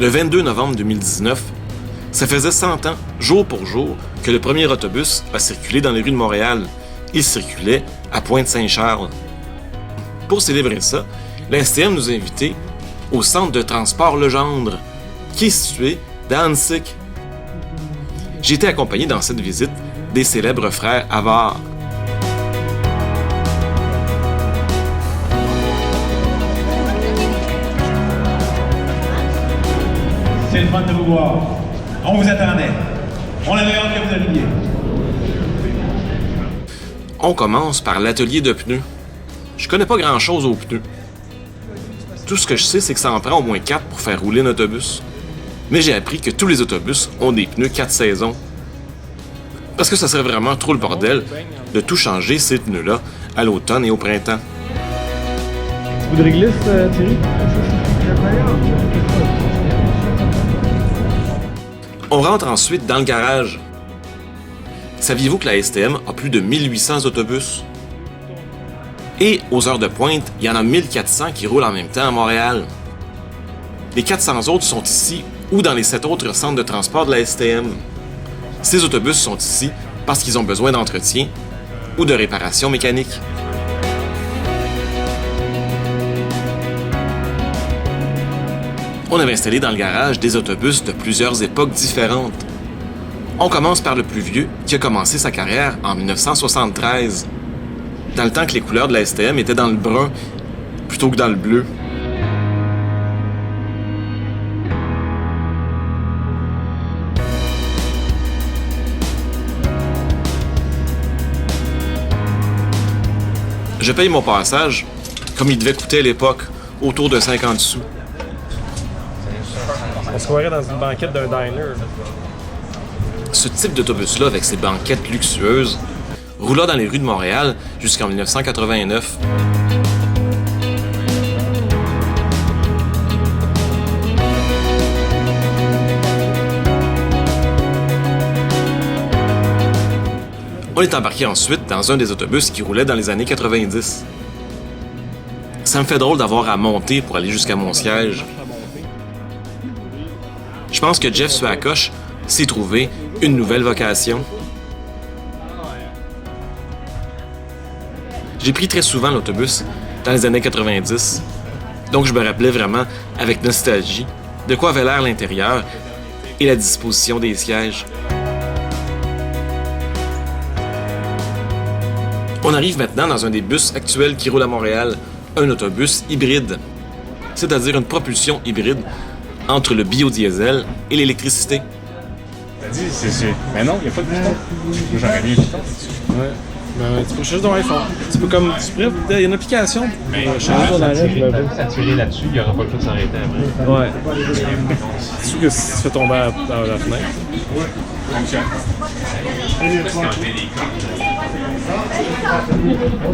Le 22 novembre 2019, ça faisait 100 ans, jour pour jour, que le premier autobus a circulé dans les rues de Montréal. Il circulait à Pointe-Saint-Charles. Pour célébrer ça, la STM nous a invités au centre de transport Legendre, qui est situé dans Annecy. J'ai été accompagné dans cette visite des célèbres frères Havard. C'est le fun de vous voir. On vous attendait. On avait hâte que vous arriviez. On commence par l'atelier de pneus. Je connais pas grand-chose aux pneus. Tout ce que je sais, c'est que ça en prend au moins 4 pour faire rouler un autobus. Mais j'ai appris que tous les autobus ont des pneus 4 saisons. Parce que ça serait vraiment trop le bordel de tout changer ces pneus-là à l'automne et au printemps. Vous de réglisse, Thierry? On rentre ensuite dans le garage. Saviez-vous que la STM a plus de 1800 autobus? Et aux heures de pointe, il y en a 1400 qui roulent en même temps à Montréal. Les 400 autres sont ici ou dans les 7 autres centres de transport de la STM. Ces autobus sont ici parce qu'ils ont besoin d'entretien ou de réparation mécanique. On avait installé dans le garage des autobus de plusieurs époques différentes. On commence par le plus vieux, qui a commencé sa carrière en 1973, dans le temps que les couleurs de la STM étaient dans le brun plutôt que dans le bleu. Je paye mon passage comme il devait coûter à l'époque, autour de 50 sous. On se croirait dans une banquette d'un diner. Ce type d'autobus-là, avec ses banquettes luxueuses, roula dans les rues de Montréal jusqu'en 1989. On est embarqué ensuite dans un des autobus qui roulait dans les années 90. Ça me fait drôle d'avoir à monter pour aller jusqu'à mon siège. Je pense que Jeff Suacoche s'est trouvé une nouvelle vocation. J'ai pris très souvent l'autobus dans les années 90, donc je me rappelais vraiment avec nostalgie de quoi avait l'air l'intérieur et la disposition des sièges. On arrive maintenant dans un des bus actuels qui roule à Montréal, un autobus hybride, c'est-à-dire une propulsion hybride entre le biodiesel et l'électricité. T'as dit, c'est... Mais non, il n'y a pas de piton. J'aurais mis un piton. Ouais. Ben, tu peux changer ton iPhone. Tu peux comme. Il y a une application pour changer ton arrêt. S'attirer là-dessus, il n'y aura pas le choix de s'arrêter après. Ouais. C'est sûr que si tu fais tomber dans la fenêtre.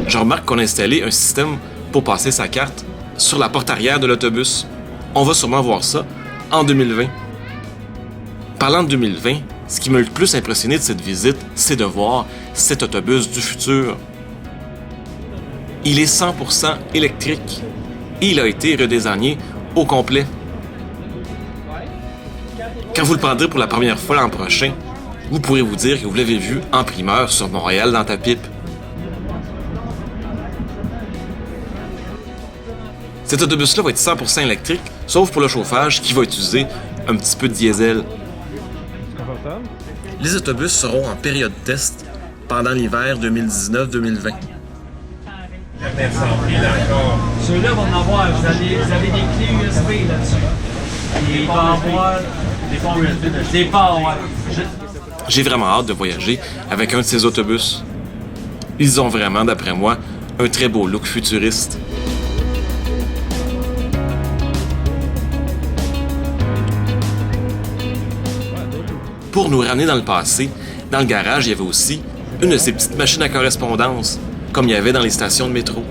Je remarque qu'on a installé un système pour passer sa carte sur la porte arrière de l'autobus. On va sûrement voir ça en 2020. Parlant de 2020, ce qui m'a le plus impressionné de cette visite, c'est de voir cet autobus du futur. Il est 100% électrique et il a été redésigné au complet. Quand vous le prendrez pour la première fois l'an prochain, vous pourrez vous dire que vous l'avez vu en primeur sur Montréal dans ta pipe. Cet autobus-là va être 100% électrique, sauf pour le chauffage qui va utiliser un petit peu de diesel. Les autobus seront en période test pendant l'hiver 2019-2020. Ceux-là vont en avoir. Vous avez des clés USB là-dessus. Il va y avoir des ports, ouais. J'ai vraiment hâte de voyager avec un de ces autobus. Ils ont vraiment, d'après moi, un très beau look futuriste. Pour nous ramener dans le passé, dans le garage, il y avait aussi une de ces petites machines à correspondance, comme il y avait dans les stations de métro.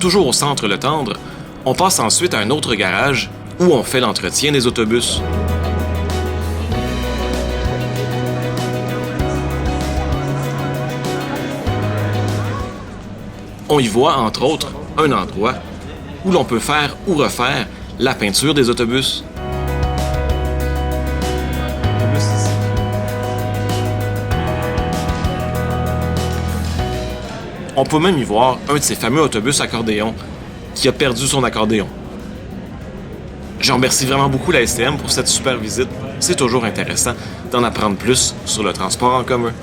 Toujours au centre Le Tendre, on passe ensuite à un autre garage où on fait l'entretien des autobus. On y voit, entre autres, un endroit où l'on peut faire ou refaire la peinture des autobus. On peut même y voir un de ces fameux autobus accordéons qui a perdu son accordéon. Je remercie vraiment beaucoup la STM pour cette super visite. C'est toujours intéressant d'en apprendre plus sur le transport en commun.